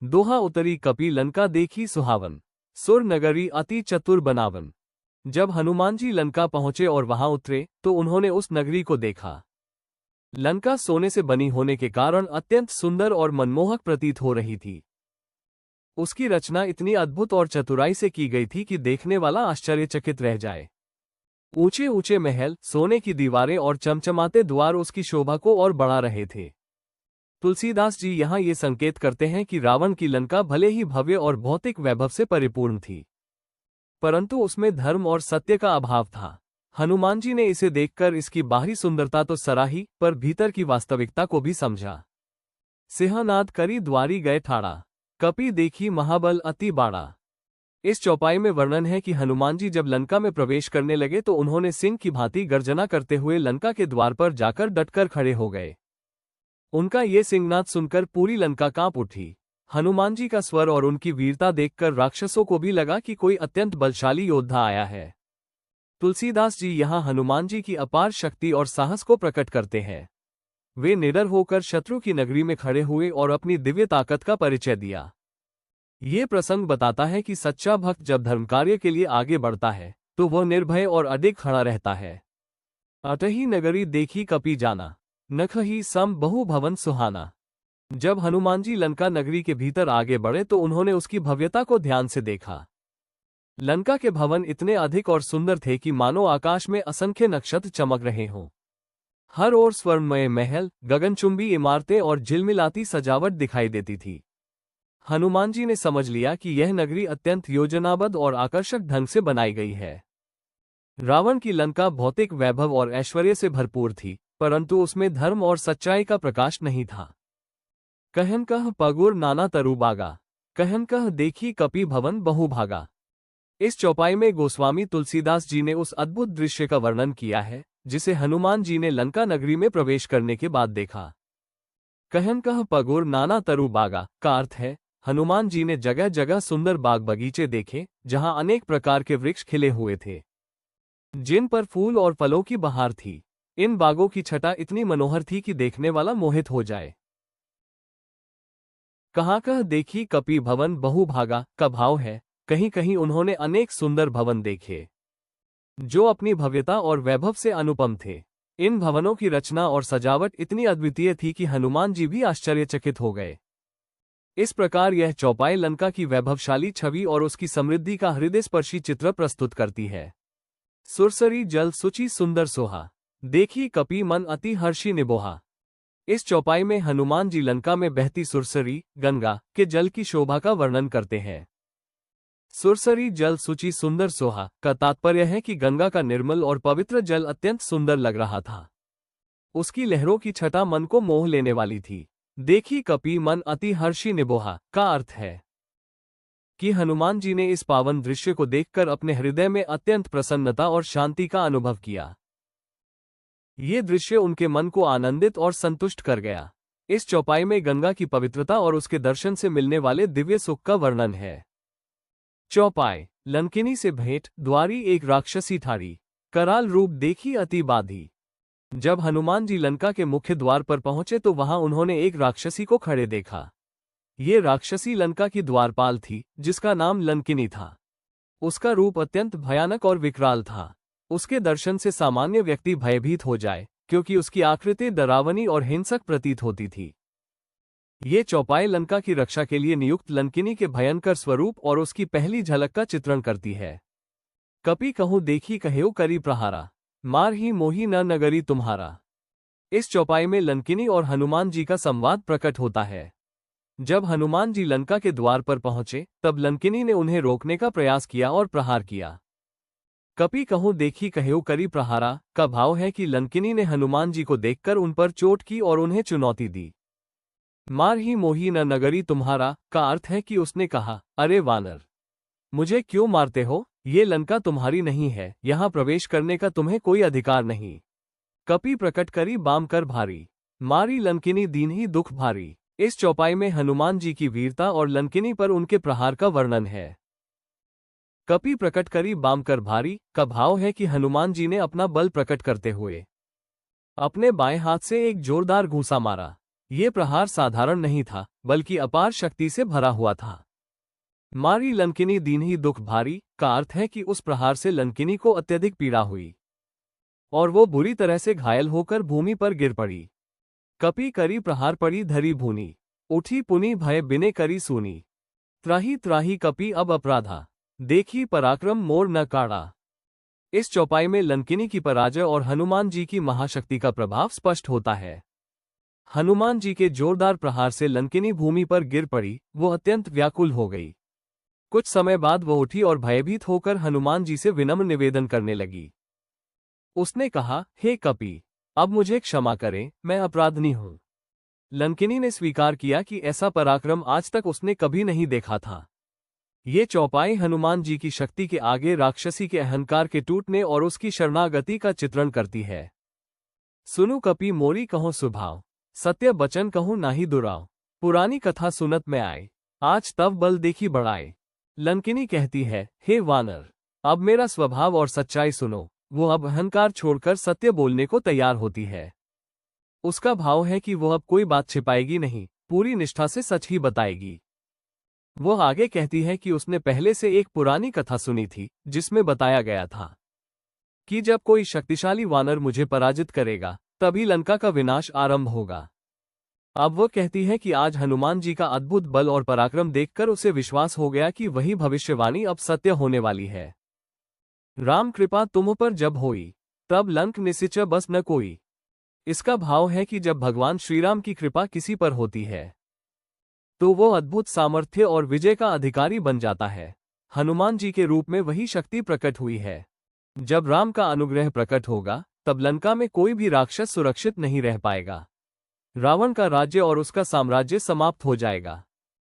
दोहा उतरी कपि लंका देखी सुहावन, सुर नगरी अति चतुर बनावन। जब हनुमान जी लंका पहुंचे और वहां उतरे तो उन्होंने उस नगरी को देखा। लंका सोने से बनी होने के कारण अत्यंत सुंदर और मनमोहक प्रतीत हो रही थी। उसकी रचना इतनी अद्भुत और चतुराई से की गई थी कि देखने वाला आश्चर्यचकित रह जाए। ऊंचे ऊंचे महल, सोने की दीवारें और चमचमाते द्वार उसकी शोभा को और बढ़ा रहे थे। तुलसीदास जी यहाँ ये संकेत करते हैं कि रावण की लंका भले ही भव्य और भौतिक वैभव से परिपूर्ण थी, परंतु उसमें धर्म और सत्य का अभाव था। हनुमान जी ने इसे देखकर इसकी बाहरी सुंदरता तो सराही, पर भीतर की वास्तविकता को भी समझा। सिंहनाद करी द्वारी गए ठाड़ा, कपि देखी महाबल अति बाड़ा। इस चौपाई में वर्णन है कि हनुमान जी जब लंका में प्रवेश करने लगे तो उन्होंने सिंह की भांति गर्जना करते हुए लंका के द्वार पर जाकर डटकर खड़े हो गए। उनका ये सिंहनाद सुनकर पूरी लंका कांप उठी। हनुमान जी का स्वर और उनकी वीरता देखकर राक्षसों को भी लगा कि कोई अत्यंत बलशाली योद्धा आया है। तुलसीदास जी यहाँ हनुमान जी की अपार शक्ति और साहस को प्रकट करते हैं। वे निडर होकर शत्रु की नगरी में खड़े हुए और अपनी दिव्य ताकत का परिचय दिया। ये प्रसंग बताता है कि सच्चा भक्त जब धर्मकार्य के लिए आगे बढ़ता है तो वह निर्भय और अडिग खड़ा रहता है। अतहि नगरी देखी कपि जाना, नखहि सम बहु भवन सुहाना। जब हनुमान जी लंका नगरी के भीतर आगे बढ़े तो उन्होंने उसकी भव्यता को ध्यान से देखा। लंका के भवन इतने अधिक और सुंदर थे कि मानो आकाश में असंख्य नक्षत्र चमक रहे हों। हर ओर स्वर्णमय महल, गगनचुंबी इमारतें और झिलमिलाती सजावट दिखाई देती थी। हनुमान जी ने समझ लिया कि यह नगरी अत्यंत योजनाबद्ध और आकर्षक ढंग से बनाई गई है। रावण की लंका भौतिक वैभव और ऐश्वर्य से भरपूर थी, परंतु उसमें धर्म और सच्चाई का प्रकाश नहीं था। कहन कह पगुर नाना तरु बागा, कहन कह देखी कपि भवन बहु भागा। इस चौपाई में गोस्वामी तुलसीदास जी ने उस अद्भुत दृश्य का वर्णन किया है जिसे हनुमान जी ने लंका नगरी में प्रवेश करने के बाद देखा। कहन कह पगुर नाना तरु बागा का अर्थ है, हनुमान जी ने जगह जगह सुंदर बाग बगीचे देखे जहां अनेक प्रकार के वृक्ष खिले हुए थे, जिन पर फूल और फलों की बहार थी। इन बागों की छटा इतनी मनोहर थी कि देखने वाला मोहित हो जाए। कहाँ कह देखी कपि भवन बहु भागा का भाव है, कहीं कहीं उन्होंने अनेक सुंदर भवन देखे जो अपनी भव्यता और वैभव से अनुपम थे। इन भवनों की रचना और सजावट इतनी अद्वितीय थी कि हनुमान जी भी आश्चर्यचकित हो गए। इस प्रकार यह चौपाई लंका की वैभवशाली छवि और उसकी समृद्धि का हृदयस्पर्शी चित्र प्रस्तुत करती है। सुरसरी जल सुचि सुंदर सोहा, देखी कपि मन अति हर्षि निबोहा। इस चौपाई में हनुमान जी लंका में बहती सुरसरी, गंगा के जल की शोभा का वर्णन करते हैं। सुरसरी जल सुचि सुंदर सोहा का तात्पर्य है कि गंगा का निर्मल और पवित्र जल अत्यंत सुंदर लग रहा था। उसकी लहरों की छटा मन को मोह लेने वाली थी। देखी कपि मन अति हर्षि निबोहा का अर्थ है कि हनुमान जी ने इस पावन दृश्य को देखकर अपने हृदय में अत्यंत प्रसन्नता और शांति का अनुभव किया। ये दृश्य उनके मन को आनंदित और संतुष्ट कर गया। इस चौपाई में गंगा की पवित्रता और उसके दर्शन से मिलने वाले दिव्य सुख का वर्णन है। चौपाई लंकिनी से भेंट, द्वारी एक राक्षसी ठाड़ी, कराल रूप देखी अति बाधी। जब हनुमान जी लंका के मुख्य द्वार पर पहुंचे तो वहां उन्होंने एक राक्षसी को खड़े देखा। ये राक्षसी लंका की द्वारपाल थी, जिसका नाम लंकिनी था। उसका रूप अत्यंत भयानक और विकराल था। उसके दर्शन से सामान्य व्यक्ति भयभीत हो जाए, क्योंकि उसकी आकृति डरावनी और हिंसक प्रतीत होती थी। ये चौपाई लंका की रक्षा के लिए नियुक्त लंकिनी के भयंकर स्वरूप और उसकी पहली झलक का चित्रण करती है। कपि कहूँ देखी कहेऊ करी प्रहारा, मार ही मोही न नगरी तुम्हारा। इस चौपाई में लंकिनी और हनुमान जी का संवाद प्रकट होता है। जब हनुमान जी लंका के द्वार पर पहुंचे तब लंकिनी ने उन्हें रोकने का प्रयास किया और प्रहार किया। कपि कहूँ देखी कहेऊ करी प्रहारा का भाव है कि लंकिनी ने हनुमान जी को देखकर उन पर चोट की और उन्हें चुनौती दी। मार ही मोही न नगरी तुम्हारा का अर्थ है कि उसने कहा, अरे वानर, मुझे क्यों मारते हो? ये लंका तुम्हारी नहीं है, यहाँ प्रवेश करने का तुम्हें कोई अधिकार नहीं। कपि प्रकट करी बाम कर भारी, मारी लंकिनी दीन ही दुख भारी। इस चौपाई में हनुमान जी की वीरता और लंकिनी पर उनके प्रहार का वर्णन है। कपि प्रकट करी बाम कर भारी का भाव है कि हनुमान जी ने अपना बल प्रकट करते हुए अपने बाएं हाथ से एक जोरदार घूंसा मारा। ये प्रहार साधारण नहीं था, बल्कि अपार शक्ति से भरा हुआ था। मारी लंकिनी दीन्ही दुख भारी का अर्थ है कि उस प्रहार से लंकिनी को अत्यधिक पीड़ा हुई और वो बुरी तरह से घायल होकर भूमि पर गिर पड़ी। कपि करी प्रहार पड़ी धरी भूनी, उठी पुनि भय बिने करी सूनी। त्राही त्राही कपि अब अपराधा, देखी पराक्रम मोर न काढ़ा। इस चौपाई में लंकिनी की पराजय और हनुमान जी की महाशक्ति का प्रभाव स्पष्ट होता है। हनुमान जी के जोरदार प्रहार से लंकिनी भूमि पर गिर पड़ी, वो अत्यंत व्याकुल हो गई। कुछ समय बाद वो उठी और भयभीत होकर हनुमान जी से विनम्र निवेदन करने लगी। उसने कहा, हे कपि, अब मुझे क्षमा करें, मैं अपराधनी हूं। लंकिनी ने स्वीकार किया कि ऐसा पराक्रम आज तक उसने कभी नहीं देखा था। ये चौपाई हनुमान जी की शक्ति के आगे राक्षसी के अहंकार के टूटने और उसकी शरणागति का चित्रण करती है। सुनु कपि मोरी कहो सुभाव, सत्य बचन कहूं नाही दुराव। पुरानी कथा सुनत में आए, आज तब बल देखी बढ़ाए। लंकिनी कहती है, हे वानर, अब मेरा स्वभाव और सच्चाई सुनो। वो अब अहंकार छोड़कर सत्य बोलने को तैयार होती है। उसका भाव है कि वो अब कोई बात छिपाएगी नहीं, पूरी निष्ठा से सच ही बताएगी। वो आगे कहती है कि उसने पहले से एक पुरानी कथा सुनी थी, जिसमें बताया गया था कि जब कोई शक्तिशाली वानर मुझे पराजित करेगा, तभी लंका का विनाश आरंभ होगा। अब वो कहती है कि आज हनुमान जी का अद्भुत बल और पराक्रम देखकर उसे विश्वास हो गया कि वही भविष्यवाणी अब सत्य होने वाली है। राम कृपा तुम पर जब होई, तब लंक निसिच बस न कोई। इसका भाव है कि जब भगवान श्रीराम की कृपा किसी पर होती है, तो वो अद्भुत सामर्थ्य और विजय का अधिकारी बन जाता है। हनुमान जी के रूप में वही शक्ति प्रकट हुई है। जब राम का अनुग्रह प्रकट होगा, तब लंका में कोई भी राक्षस सुरक्षित नहीं रह पाएगा। रावण का राज्य और उसका साम्राज्य समाप्त हो जाएगा।